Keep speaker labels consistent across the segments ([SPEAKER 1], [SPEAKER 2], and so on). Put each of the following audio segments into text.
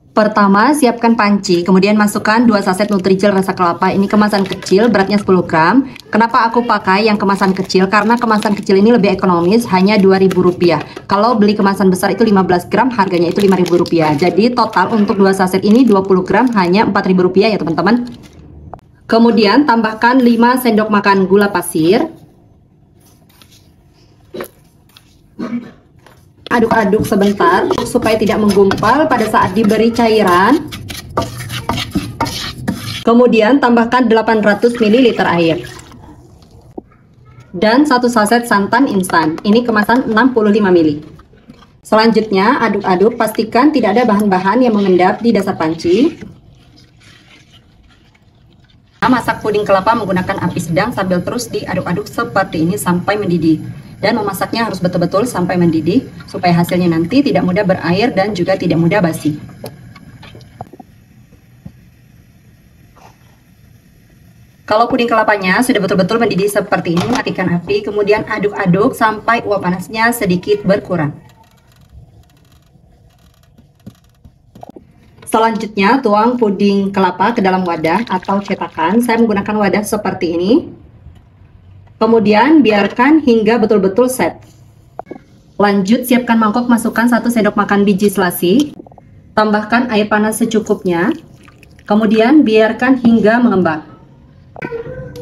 [SPEAKER 1] Pertama, siapkan panci, kemudian masukkan 2 saset Nutrijel rasa kelapa. Ini kemasan kecil, beratnya 10 gram. Kenapa aku pakai yang kemasan kecil? Karena kemasan kecil ini lebih ekonomis, hanya Rp2.000. Kalau beli kemasan besar itu 15 gram, harganya itu Rp5.000. Jadi total untuk 2 saset ini 20 gram hanya Rp4.000 ya teman-teman. Kemudian tambahkan 5 sendok makan gula pasir. Aduk-aduk sebentar supaya tidak menggumpal pada saat diberi cairan. Kemudian tambahkan 800 ml air. Dan 1 saset santan instan. Ini kemasan 65 ml. Selanjutnya aduk-aduk, pastikan tidak ada bahan-bahan yang mengendap di dasar panci. Masak puding kelapa menggunakan api sedang sambil terus diaduk-aduk seperti ini sampai mendidih. Dan memasaknya harus betul-betul sampai mendidih supaya hasilnya nanti tidak mudah berair dan juga tidak mudah basi. Kalau puding kelapanya sudah betul-betul mendidih seperti ini, matikan api, kemudian aduk-aduk sampai uap panasnya sedikit berkurang. Selanjutnya, tuang puding kelapa ke dalam wadah atau cetakan. Saya menggunakan wadah seperti ini. Kemudian biarkan hingga betul-betul set. Lanjut, siapkan mangkok, masukkan 1 sendok makan biji selasi. Tambahkan air panas secukupnya. Kemudian biarkan hingga mengembang.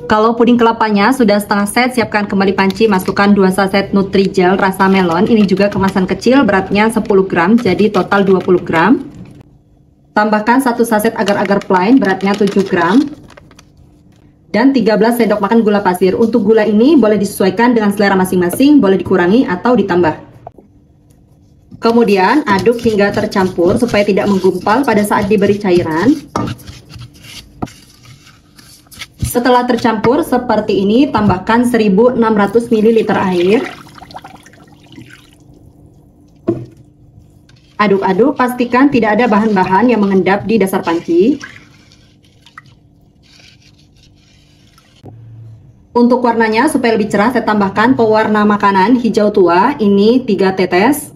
[SPEAKER 1] Kalau puding kelapanya sudah setengah set, siapkan kembali panci, masukkan 2 saset Nutrijel rasa melon. Ini juga kemasan kecil, beratnya 10 gram, jadi total 20 gram. Tambahkan 1 saset agar-agar plain, beratnya 7 gram. Dan 13 sendok makan gula pasir. Untuk gula ini boleh disesuaikan dengan selera masing-masing, boleh dikurangi atau ditambah. Kemudian aduk hingga tercampur supaya tidak menggumpal pada saat diberi cairan. Setelah tercampur seperti ini, tambahkan 1600 ml air. Aduk-aduk, pastikan tidak ada bahan-bahan yang mengendap di dasar panci. Untuk warnanya supaya lebih cerah, saya tambahkan pewarna makanan hijau tua, ini 3 tetes.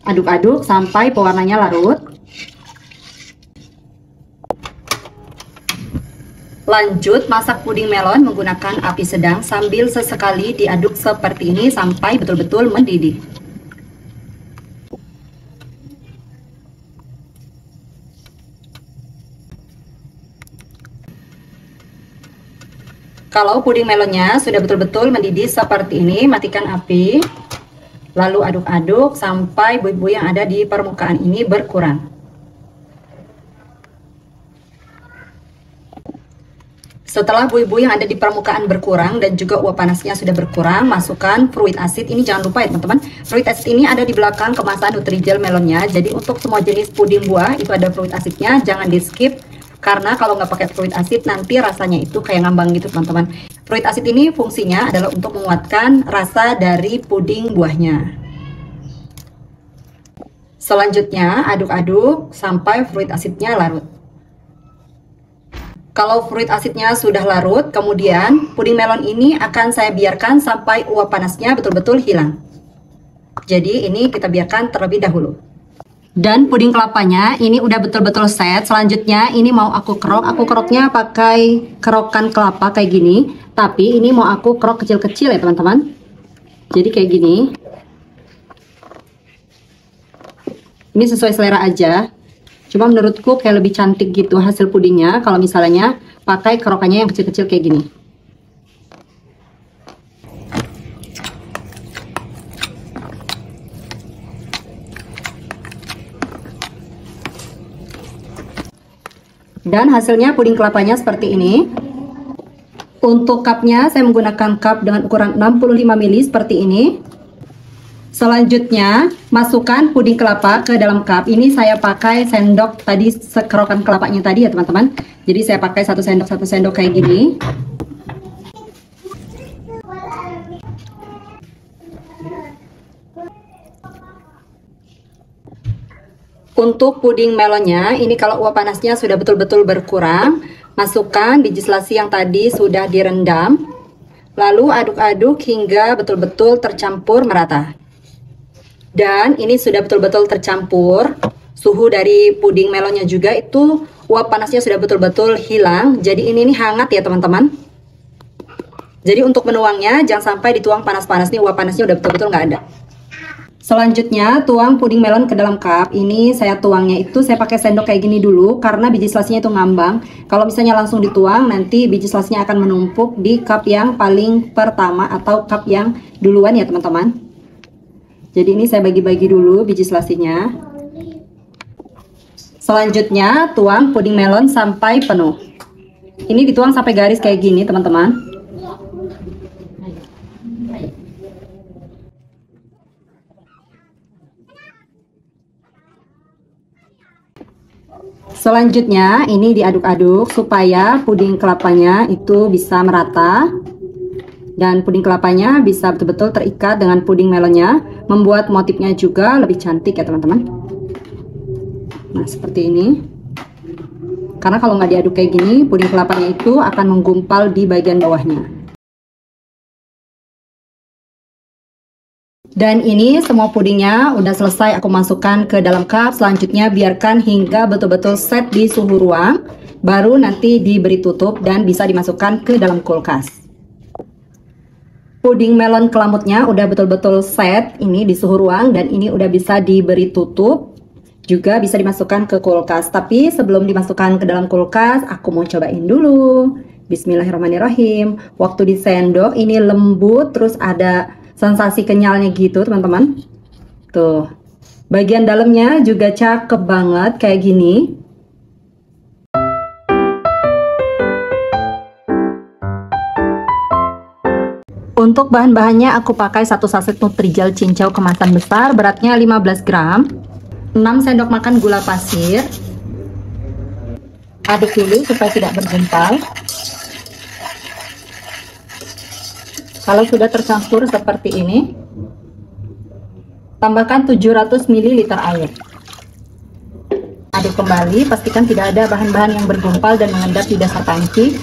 [SPEAKER 1] Aduk-aduk sampai pewarnanya larut. Lanjut, masak puding melon menggunakan api sedang sambil sesekali diaduk seperti ini sampai betul-betul mendidih. Kalau puding melonnya sudah betul-betul mendidih seperti ini, matikan api. Lalu aduk-aduk sampai buih-buih yang ada di permukaan ini berkurang. Setelah buih-buih yang ada di permukaan berkurang dan juga uap panasnya sudah berkurang, masukkan fruit acid. Ini jangan lupa ya teman-teman, fruit acid ini ada di belakang kemasan Nutrijel melonnya. Jadi untuk semua jenis puding buah itu ada fruit acidnya, jangan di skip. Karena kalau nggak pakai fruit acid nanti rasanya itu kayak ngambang gitu teman-teman. Fruit acid ini fungsinya adalah untuk menguatkan rasa dari puding buahnya. Selanjutnya aduk-aduk sampai fruit acidnya larut. Kalau fruit acidnya sudah larut, kemudian puding melon ini akan saya biarkan sampai uap panasnya betul-betul hilang. Jadi ini kita biarkan terlebih dahulu. Dan puding kelapanya ini udah betul-betul set. Selanjutnya ini mau aku kerok. Aku keroknya pakai kerokan kelapa kayak gini. Tapi ini mau aku kerok kecil-kecil ya teman-teman. Jadi kayak gini. Ini sesuai selera aja. Cuma menurutku kayak lebih cantik gitu hasil pudingnya kalau misalnya pakai kerokannya yang kecil-kecil kayak gini. Dan hasilnya puding kelapanya seperti ini. Untuk cupnya saya menggunakan cup dengan ukuran 65 ml seperti ini. Selanjutnya masukkan puding kelapa ke dalam cup. Ini saya pakai sendok tadi, sekerokan kelapanya tadi ya teman-teman. Jadi saya pakai satu sendok kayak gini. Untuk puding melonnya, ini kalau uap panasnya sudah betul-betul berkurang, masukkan biji selasi yang tadi sudah direndam. Lalu aduk-aduk hingga betul-betul tercampur merata. Dan ini sudah betul-betul tercampur. Suhu dari puding melonnya juga itu uap panasnya sudah betul-betul hilang. Jadi ini hangat ya teman-teman. Jadi untuk menuangnya jangan sampai dituang panas-panas nih, uap panasnya udah betul-betul nggak ada. Selanjutnya tuang puding melon ke dalam cup. Ini saya tuangnya itu saya pakai sendok kayak gini dulu karena biji selasinya itu ngambang. Kalau misalnya langsung dituang nanti biji selasinya akan menumpuk di cup yang paling pertama atau cup yang duluan ya teman-teman. Jadi ini saya bagi-bagi dulu biji selasinya. Selanjutnya tuang puding melon sampai penuh. Ini dituang sampai garis kayak gini teman-teman. Selanjutnya ini diaduk-aduk supaya puding kelapanya itu bisa merata. Dan puding kelapanya bisa betul-betul terikat dengan puding melonnya. Membuat motifnya juga lebih cantik ya teman-teman. Nah seperti ini. Karena kalau nggak diaduk kayak gini, puding kelapanya itu akan menggumpal di bagian bawahnya. Dan ini semua pudingnya udah selesai aku masukkan ke dalam cup. Selanjutnya biarkan hingga betul-betul set di suhu ruang. Baru nanti diberi tutup dan bisa dimasukkan ke dalam kulkas. Puding melon kelamutnya udah betul-betul set ini di suhu ruang. Dan ini udah bisa diberi tutup. Juga bisa dimasukkan ke kulkas. Tapi sebelum dimasukkan ke dalam kulkas, aku mau cobain dulu. Bismillahirrahmanirrahim. Waktu disendok ini lembut, terus ada sensasi kenyalnya gitu teman-teman. Tuh, bagian dalamnya juga cakep banget kayak gini. Untuk bahan-bahannya aku pakai 1 saset Nutrijel cincau kemasan besar, beratnya 15 gram. 6 sendok makan gula pasir. Aduk dulu supaya tidak bergumpal. Kalau sudah tercampur seperti ini, tambahkan 700 ml air. Aduk kembali, pastikan tidak ada bahan-bahan yang bergumpal dan mengendap di dasar panci.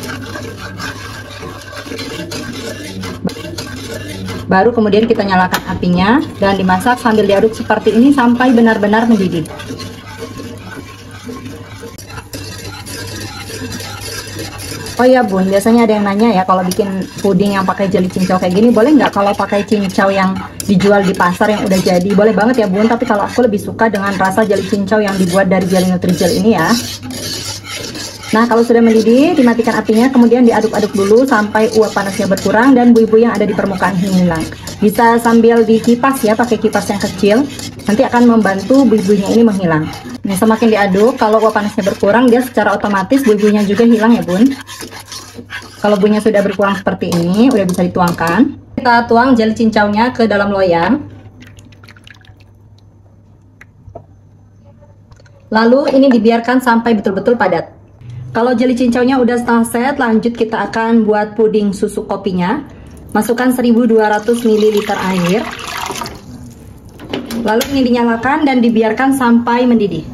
[SPEAKER 1] Baru kemudian kita nyalakan apinya dan dimasak sambil diaduk seperti ini sampai benar-benar mendidih. Oh ya bun, biasanya ada yang nanya ya kalau bikin puding yang pakai jeli cincau kayak gini, boleh nggak kalau pakai cincau yang dijual di pasar yang udah jadi? Boleh banget ya bun, tapi kalau aku lebih suka dengan rasa jeli cincau yang dibuat dari jeli Nutrijel ini ya. Nah kalau sudah mendidih, dimatikan apinya, kemudian diaduk-aduk dulu sampai uap panasnya berkurang dan buih-buih yang ada di permukaan hilang. Bisa sambil dikipas ya, pakai kipas yang kecil, nanti akan membantu buih-buihnya ini menghilang. Nah, semakin diaduk, kalau uap panasnya berkurang, dia secara otomatis buih-buihnya juga hilang ya bun. Kalau buihnya sudah berkurang seperti ini, udah bisa dituangkan. Kita tuang jeli cincaunya ke dalam loyang. Lalu ini dibiarkan sampai betul-betul padat. Kalau jeli cincaunya udah setengah set, lanjut kita akan buat puding susu kopinya. Masukkan 1200 ml air. Lalu ini dinyalakan dan dibiarkan sampai mendidih.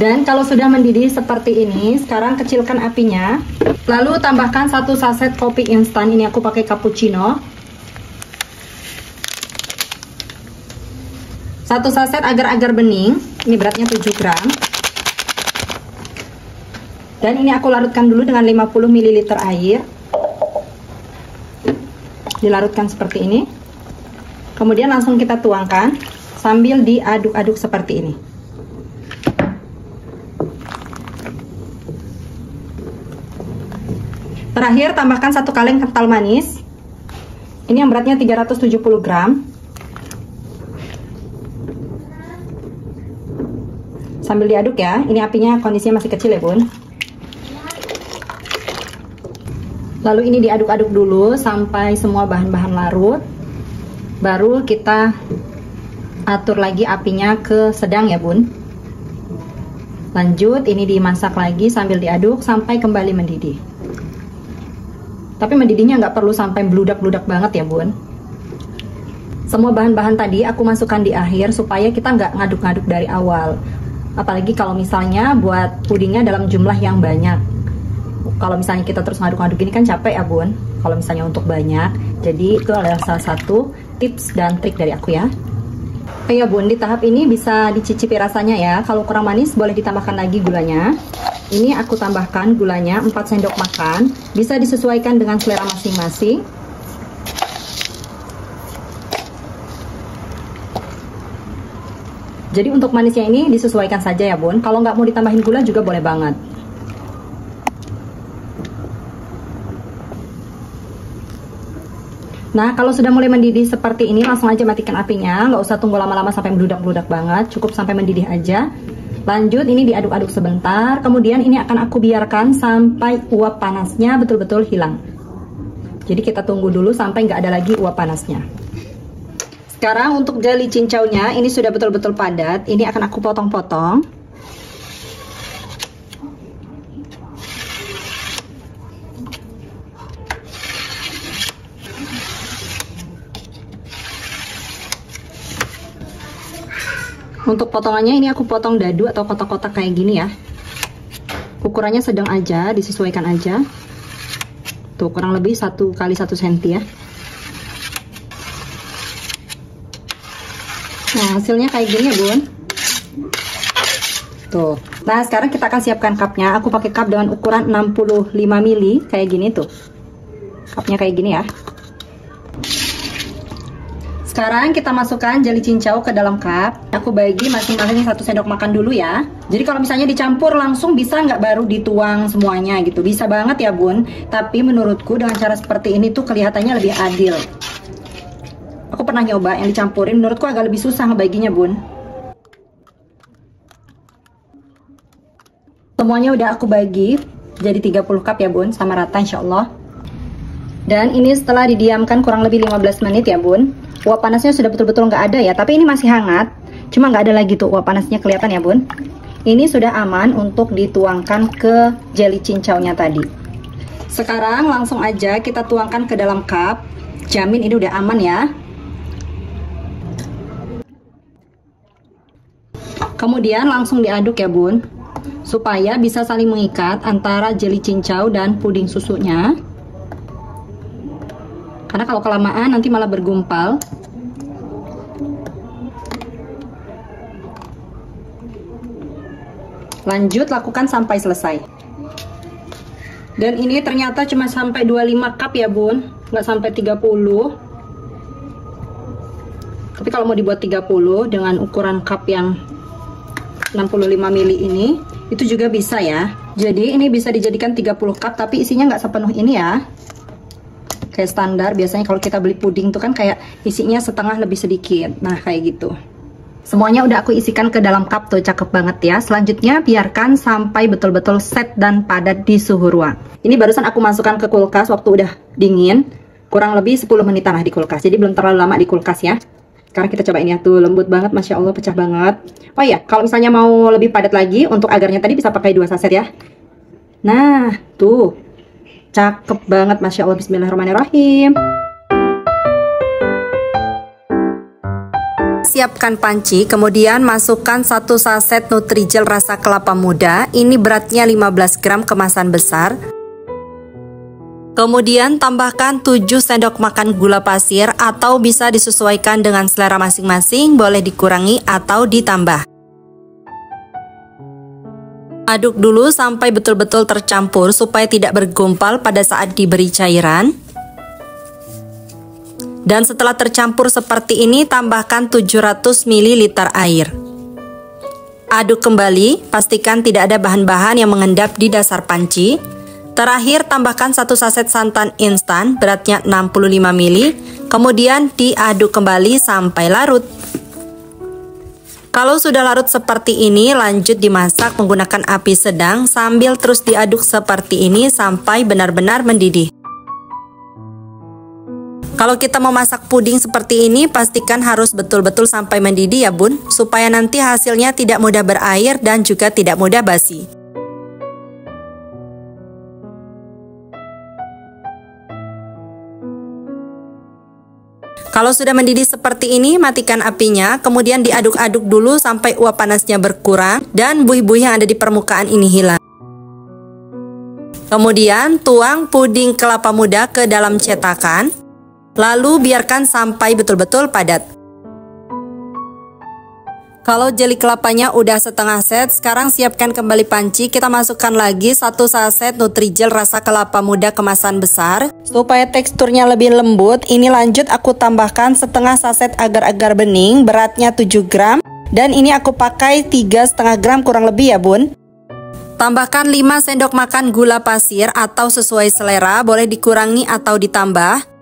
[SPEAKER 1] Dan kalau sudah mendidih seperti ini, sekarang kecilkan apinya. Lalu tambahkan 1 saset kopi instan, ini aku pakai cappuccino. 1 saset agar-agar bening, ini beratnya 7 gram. Dan ini aku larutkan dulu dengan 50 ml air. Dilarutkan seperti ini. Kemudian langsung kita tuangkan sambil diaduk-aduk seperti ini. Terakhir tambahkan 1 kaleng kental manis. Ini yang beratnya 370 gram. Sambil diaduk ya. Ini apinya kondisinya masih kecil ya bun. Lalu ini diaduk-aduk dulu sampai semua bahan-bahan larut. Baru kita atur lagi apinya ke sedang ya bun. Lanjut ini dimasak lagi sambil diaduk sampai kembali mendidih. Tapi mendidihnya nggak perlu sampai bludak-bludak banget ya bun. Semua bahan-bahan tadi aku masukkan di akhir supaya kita nggak ngaduk-ngaduk dari awal. Apalagi kalau misalnya buat pudingnya dalam jumlah yang banyak. Kalau misalnya kita terus ngaduk-ngaduk gini kan capek ya bun. Kalau misalnya untuk banyak. Jadi itu adalah salah satu tips dan trik dari aku ya. Oh ya Bun, di tahap ini bisa dicicipi rasanya ya. Kalau kurang manis boleh ditambahkan lagi gulanya. Ini aku tambahkan gulanya 4 sendok makan. Bisa disesuaikan dengan selera masing-masing. Jadi untuk manisnya ini disesuaikan saja ya Bun. Kalau nggak mau ditambahin gula juga boleh banget. Nah, kalau sudah mulai mendidih seperti ini, langsung aja matikan apinya. Nggak usah tunggu lama-lama sampai meludak-meludak banget. Cukup sampai mendidih aja. Lanjut, ini diaduk-aduk sebentar. Kemudian ini akan aku biarkan sampai uap panasnya betul-betul hilang. Jadi kita tunggu dulu sampai nggak ada lagi uap panasnya. Sekarang untuk jeli cincaunya, ini sudah betul-betul padat. Ini akan aku potong-potong. Untuk potongannya ini aku potong dadu atau kotak-kotak kayak gini ya. Ukurannya sedang aja, disesuaikan aja. Tuh kurang lebih 1 kali 1 cm ya. Nah hasilnya kayak gini ya Bun. Tuh. Nah sekarang kita akan siapkan cupnya. Aku pakai cup dengan ukuran 65 ml kayak gini tuh. Cupnya kayak gini ya. Sekarang kita masukkan jeli cincau ke dalam cup. Aku bagi masing-masing 1 sendok makan dulu ya. Jadi kalau misalnya dicampur langsung bisa nggak, baru dituang semuanya gitu. Bisa banget ya Bun. Tapi menurutku dengan cara seperti ini tuh kelihatannya lebih adil. Aku pernah nyoba yang dicampurin, menurutku agak lebih susah ngebaginya Bun. Semuanya udah aku bagi jadi 30 cup ya Bun, sama rata insya Allah. Dan ini setelah didiamkan kurang lebih 15 menit ya Bun. Uap panasnya sudah betul-betul nggak ada ya, tapi ini masih hangat. Cuma nggak ada lagi tuh uap panasnya kelihatan ya Bun. Ini sudah aman untuk dituangkan ke jeli cincaunya tadi. Sekarang langsung aja kita tuangkan ke dalam cup. Jamin ini udah aman ya. Kemudian langsung diaduk ya Bun, supaya bisa saling mengikat antara jeli cincau dan puding susunya. Karena kalau kelamaan nanti malah bergumpal. Lanjut lakukan sampai selesai. Dan ini ternyata cuma sampai 25 cup ya Bun, nggak sampai 30. Tapi kalau mau dibuat 30 dengan ukuran cup yang 65 ml ini, itu juga bisa ya. Jadi ini bisa dijadikan 30 cup, tapi isinya nggak sepenuh ini ya. Kayak standar biasanya kalau kita beli puding tuh kan kayak isinya setengah lebih sedikit. Nah kayak gitu. Semuanya udah aku isikan ke dalam cup tuh, cakep banget ya. Selanjutnya biarkan sampai betul-betul set dan padat di suhu ruang. Ini barusan aku masukkan ke kulkas waktu udah dingin. Kurang lebih 10 menitan lah di kulkas. Jadi belum terlalu lama di kulkas ya. Sekarang kita cobain ya, tuh lembut banget, Masya Allah, pecah banget. Oh iya, kalau misalnya mau lebih padat lagi, untuk agarnya tadi bisa pakai 2 saset ya. Nah, tuh cakep banget, Masya Allah. Bismillahirrahmanirrahim. Siapkan panci, kemudian masukkan 1 saset Nutrijel rasa kelapa muda. Ini beratnya 15 gram kemasan besar. Kemudian tambahkan 7 sendok makan gula pasir, atau bisa disesuaikan dengan selera masing-masing, boleh dikurangi atau ditambah. Aduk dulu sampai betul-betul tercampur supaya tidak bergumpal pada saat diberi cairan. Dan setelah tercampur seperti ini, tambahkan 700 ml air. Aduk kembali, pastikan tidak ada bahan-bahan yang mengendap di dasar panci. Terakhir, tambahkan 1 saset santan instan beratnya 65 ml. Kemudian diaduk kembali sampai larut. Kalau sudah larut seperti ini, lanjut dimasak menggunakan api sedang sambil terus diaduk seperti ini sampai benar-benar mendidih. Kalau kita memasak puding seperti ini, pastikan harus betul-betul sampai mendidih ya Bun, supaya nanti hasilnya tidak mudah berair dan juga tidak mudah basi. Kalau sudah mendidih seperti ini, matikan apinya, kemudian diaduk-aduk dulu sampai uap panasnya berkurang dan buih-buih yang ada di permukaan ini hilang. Kemudian tuang puding kelapa muda ke dalam cetakan, lalu biarkan sampai betul-betul padat. Kalau jeli kelapanya udah setengah set, sekarang siapkan kembali panci. Kita masukkan lagi 1 saset Nutrijel rasa kelapa muda kemasan besar. Supaya teksturnya lebih lembut, ini lanjut aku tambahkan setengah saset agar-agar bening, beratnya 7 gram. Dan ini aku pakai 3,5 gram kurang lebih ya bun. Tambahkan 5 sendok makan gula pasir atau sesuai selera, boleh dikurangi atau ditambah.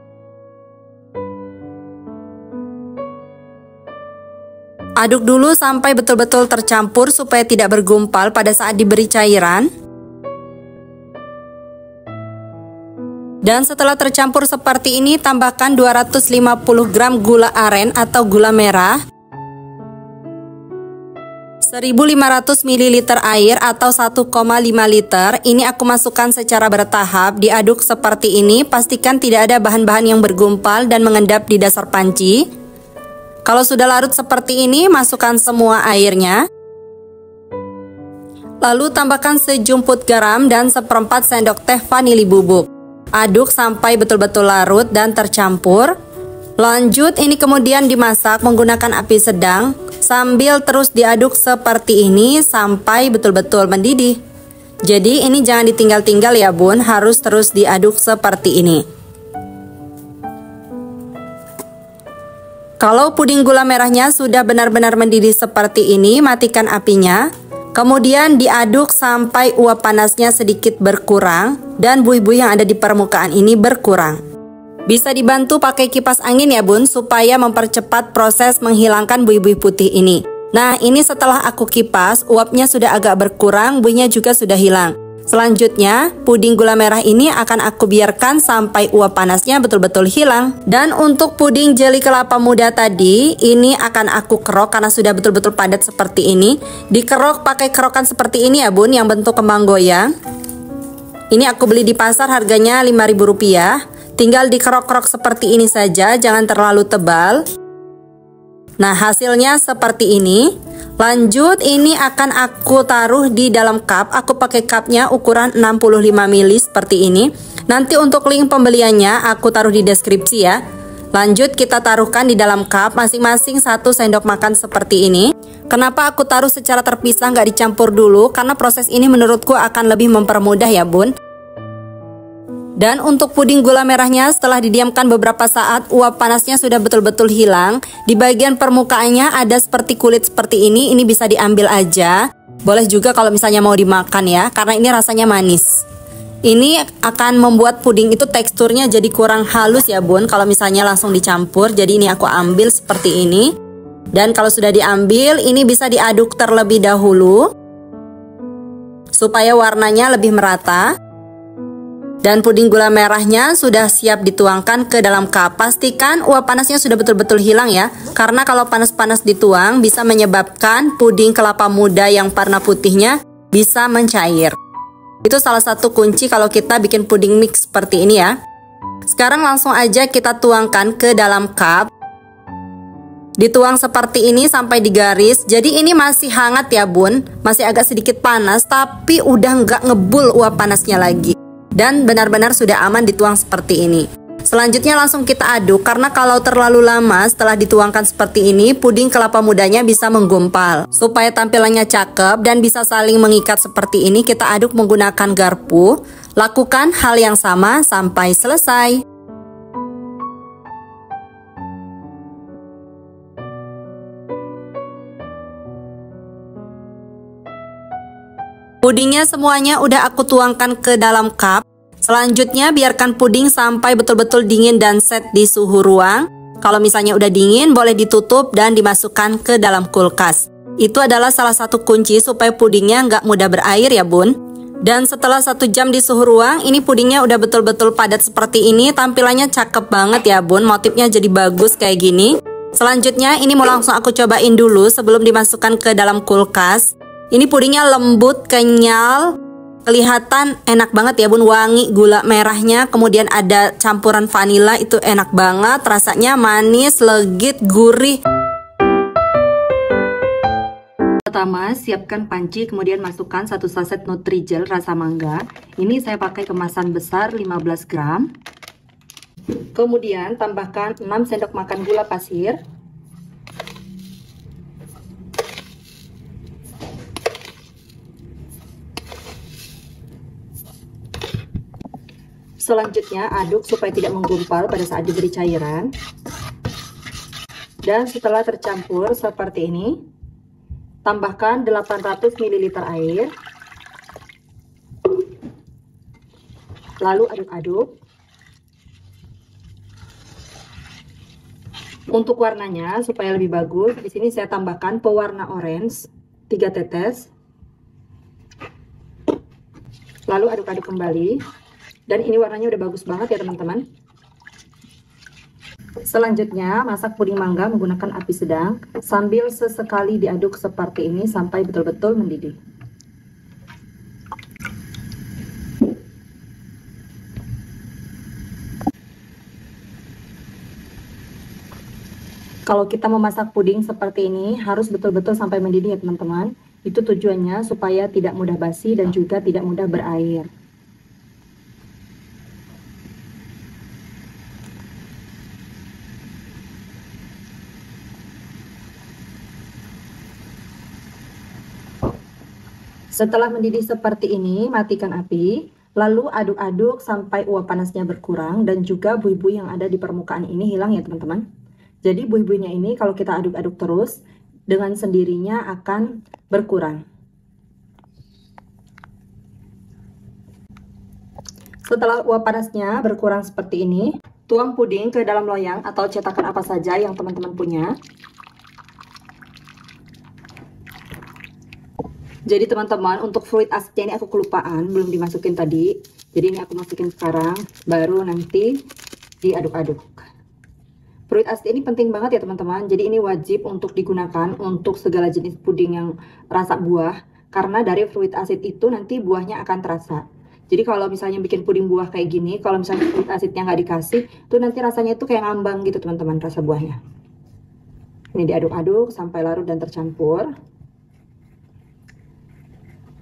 [SPEAKER 1] Aduk dulu sampai betul-betul tercampur supaya tidak bergumpal pada saat diberi cairan. Dan setelah tercampur seperti ini, tambahkan 250 gram gula aren atau gula merah, 1500 ml air atau 1,5 liter. Ini aku masukkan secara bertahap, diaduk seperti ini. Pastikan tidak ada bahan-bahan yang bergumpal dan mengendap di dasar panci. Kalau sudah larut seperti ini, masukkan semua airnya. Lalu tambahkan sejumput garam dan 1/4 sendok teh vanili bubuk. Aduk sampai betul-betul larut dan tercampur. Lanjut, ini kemudian dimasak menggunakan api sedang sambil terus diaduk seperti ini sampai betul-betul mendidih. Jadi ini jangan ditinggal-tinggal ya bun, harus terus diaduk seperti ini. Kalau puding gula merahnya sudah benar-benar mendidih seperti ini, matikan apinya. Kemudian diaduk sampai uap panasnya sedikit berkurang dan buih-buih yang ada di permukaan ini berkurang. Bisa dibantu pakai kipas angin ya bun, supaya mempercepat proses menghilangkan buih-buih putih ini. Nah, ini setelah aku kipas, uapnya sudah agak berkurang, buihnya juga sudah hilang. Selanjutnya, puding gula merah ini akan aku biarkan sampai uap panasnya betul-betul hilang. Dan untuk puding jeli kelapa muda tadi, ini akan aku kerok karena sudah betul-betul padat seperti ini. Dikerok pakai kerokan seperti ini ya bun, yang bentuk kembang goyang. Ini aku beli di pasar, harganya Rp5.000. Tinggal dikerok-kerok seperti ini saja, jangan terlalu tebal. Nah, hasilnya seperti ini. Lanjut, ini akan aku taruh di dalam cup. Aku pakai cupnya ukuran 65 ml seperti ini. Nanti untuk link pembeliannya aku taruh di deskripsi ya. Lanjut, kita taruhkan di dalam cup masing-masing 1 sendok makan seperti ini. Kenapa aku taruh secara terpisah, nggak dicampur dulu? Karena proses ini menurutku akan lebih mempermudah ya bun. Dan untuk puding gula merahnya, setelah didiamkan beberapa saat, uap panasnya sudah betul-betul hilang. Di bagian permukaannya ada seperti kulit seperti ini bisa diambil aja. Boleh juga kalau misalnya mau dimakan ya, karena ini rasanya manis. Ini akan membuat puding itu teksturnya jadi kurang halus ya bun, kalau misalnya langsung dicampur. Jadi ini aku ambil seperti ini. Dan kalau sudah diambil, ini bisa diaduk terlebih dahulu supaya warnanya lebih merata. Dan puding gula merahnya sudah siap dituangkan ke dalam cup. Pastikan uap panasnya sudah betul-betul hilang ya. Karena kalau panas-panas dituang bisa menyebabkan puding kelapa muda yang warna putihnya bisa mencair. Itu salah satu kunci kalau kita bikin puding mix seperti ini ya. Sekarang langsung aja kita tuangkan ke dalam cup. Dituang seperti ini sampai digaris. Jadi ini masih hangat ya bun. Masih agak sedikit panas, tapi udah nggak ngebul uap panasnya lagi. Dan benar-benar sudah aman dituang seperti ini. Selanjutnya langsung kita aduk, karena kalau terlalu lama setelah dituangkan seperti ini, puding kelapa mudanya bisa menggumpal. Supaya tampilannya cakep dan bisa saling mengikat seperti ini, kita aduk menggunakan garpu. Lakukan hal yang sama sampai selesai. Pudingnya semuanya udah aku tuangkan ke dalam cup. Selanjutnya biarkan puding sampai betul-betul dingin dan set di suhu ruang. Kalau misalnya udah dingin, boleh ditutup dan dimasukkan ke dalam kulkas. Itu adalah salah satu kunci supaya pudingnya nggak mudah berair ya bun. Dan setelah 1 jam di suhu ruang, ini pudingnya udah betul-betul padat seperti ini. Tampilannya cakep banget ya bun, motifnya jadi bagus kayak gini. Selanjutnya ini mau langsung aku cobain dulu sebelum dimasukkan ke dalam kulkas. Ini pudingnya lembut, kenyal, kelihatan enak banget ya bun, wangi gula merahnya, kemudian ada campuran vanila, itu enak banget, rasanya manis, legit, gurih. Pertama, siapkan panci, kemudian masukkan 1 saset Nutrijel rasa mangga. Ini saya pakai kemasan besar 15 gram. Kemudian tambahkan 6 sendok makan gula pasir. Selanjutnya aduk supaya tidak menggumpal pada saat diberi cairan. Dan setelah tercampur seperti ini, tambahkan 800 ml air. Lalu aduk-aduk. Untuk warnanya supaya lebih bagus, di sini saya tambahkan pewarna orange 3 tetes. Lalu aduk-aduk kembali. Dan ini warnanya udah bagus banget ya teman-teman. Selanjutnya masak puding mangga menggunakan api sedang sambil sesekali diaduk seperti ini sampai betul-betul mendidih. Kalau kita memasak puding seperti ini harus betul-betul sampai mendidih ya teman-teman. Itu tujuannya supaya tidak mudah basi dan juga tidak mudah berair. Setelah mendidih seperti ini, matikan api, lalu aduk-aduk sampai uap panasnya berkurang dan juga buih-buih yang ada di permukaan ini hilang ya teman-teman. Jadi buih-buihnya ini kalau kita aduk-aduk terus, dengan sendirinya akan berkurang. Setelah uap panasnya berkurang seperti ini, tuang puding ke dalam loyang atau cetakan apa saja yang teman-teman punya. Jadi teman-teman, untuk fluid asidnya ini aku kelupaan, belum dimasukin tadi. Jadi ini aku masukin sekarang, baru nanti diaduk-aduk. Fluid asid ini penting banget ya teman-teman. Jadi ini wajib untuk digunakan untuk segala jenis puding yang rasa buah. Karena dari fluid asid itu nanti buahnya akan terasa. Jadi kalau misalnya bikin puding buah kayak gini, kalau misalnya fluid asidnya nggak dikasih, tuh nanti rasanya itu kayak ngambang gitu teman-teman, rasa buahnya. Ini diaduk-aduk sampai larut dan tercampur.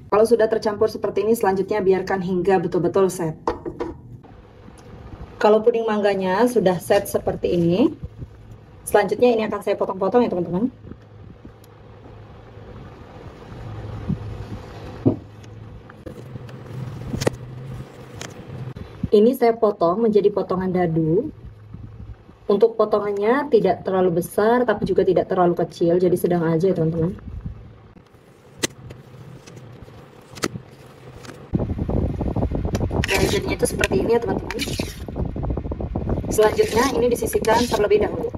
[SPEAKER 1] Kalau sudah tercampur seperti ini, selanjutnya biarkan hingga betul-betul set. Kalau puding mangganya sudah set seperti ini, selanjutnya ini akan saya potong-potong ya teman-teman. Ini saya potong menjadi potongan dadu. Untuk potongannya tidak terlalu besar, tapi juga tidak terlalu kecil, jadi sedang aja ya teman-teman. Jadinya itu seperti ini ya teman-teman. Selanjutnya ini disisihkan terlebih dahulu.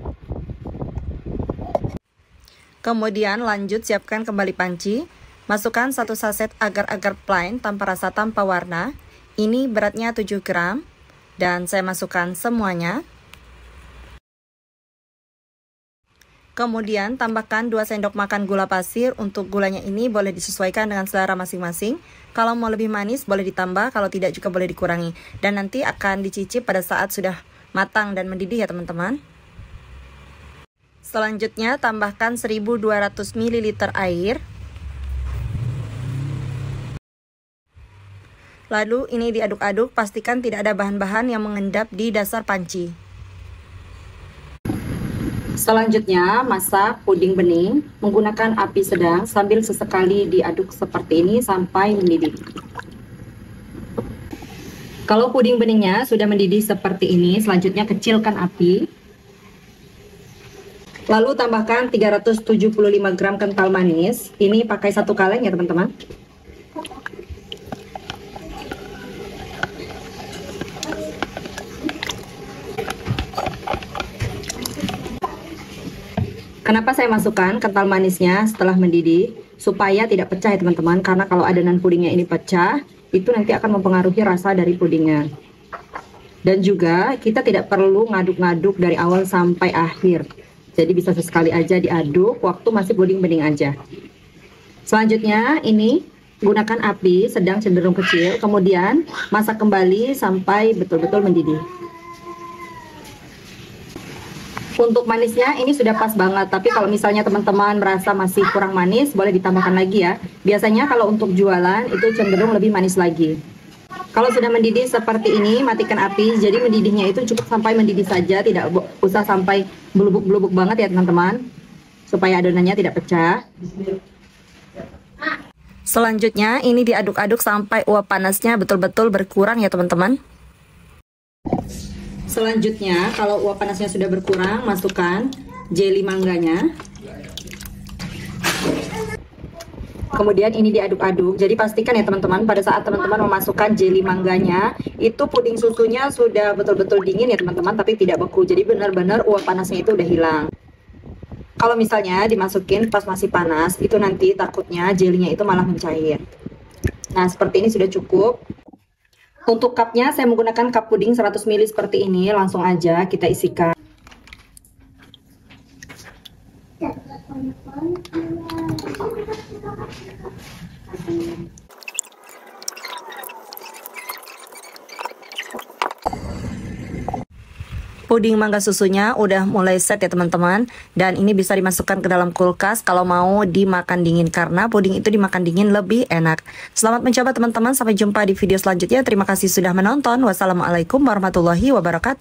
[SPEAKER 1] Kemudian lanjut siapkan kembali panci. Masukkan 1 saset agar-agar plain tanpa rasa tanpa warna. Ini beratnya 7 gram. Dan saya masukkan semuanya. Kemudian tambahkan 2 sendok makan gula pasir. Untuk gulanya ini boleh disesuaikan dengan selera masing-masing. Kalau mau lebih manis boleh ditambah, kalau tidak juga boleh dikurangi. Dan nanti akan dicicip pada saat sudah matang dan mendidih ya teman-teman. Selanjutnya tambahkan 1200 ml air. Lalu ini diaduk-aduk, pastikan tidak ada bahan-bahan yang mengendap di dasar panci. Selanjutnya masak puding bening menggunakan api sedang sambil sesekali diaduk seperti ini sampai mendidih. Kalau puding beningnya sudah mendidih seperti ini, selanjutnya kecilkan api. Lalu tambahkan 375 gram kental manis. Ini pakai 1 kaleng ya teman-teman. Kenapa saya masukkan kental manisnya setelah mendidih? Supaya tidak pecah ya teman-teman. Karena kalau adonan pudingnya ini pecah, itu nanti akan mempengaruhi rasa dari pudingnya. Dan juga kita tidak perlu ngaduk-ngaduk dari awal sampai akhir. Jadi bisa sesekali aja diaduk waktu masih puding bening aja. Selanjutnya ini gunakan api sedang cenderung kecil. Kemudian masak kembali sampai betul-betul mendidih. Untuk manisnya ini sudah pas banget, tapi kalau misalnya teman-teman merasa masih kurang manis, boleh ditambahkan lagi ya. Biasanya kalau untuk jualan itu cenderung lebih manis lagi. Kalau sudah mendidih seperti ini, matikan api. Jadi mendidihnya itu cukup sampai mendidih saja, tidak usah sampai belubuk-belubuk banget ya teman-teman. Supaya adonannya tidak pecah. Selanjutnya ini diaduk-aduk sampai uap panasnya betul-betul berkurang ya teman-teman. Selanjutnya, kalau uap panasnya sudah berkurang, masukkan jelly mangganya. Kemudian ini diaduk-aduk. Jadi pastikan ya teman-teman, pada saat teman-teman memasukkan jelly mangganya, itu puding susunya sudah betul-betul dingin ya teman-teman, tapi tidak beku. Jadi benar-benar uap panasnya itu udah hilang. Kalau misalnya dimasukin pas masih panas, itu nanti takutnya jelinya itu malah mencair. Nah, seperti ini sudah cukup. Untuk cupnya saya menggunakan cup puding 100 ml seperti ini. Langsung aja kita isikan. Puding mangga susunya udah mulai set ya teman-teman. Dan ini bisa dimasukkan ke dalam kulkas kalau mau dimakan dingin, karena puding itu dimakan dingin lebih enak. Selamat mencoba teman-teman, sampai jumpa di video selanjutnya. Terima kasih sudah menonton. Wassalamualaikum warahmatullahi wabarakatuh.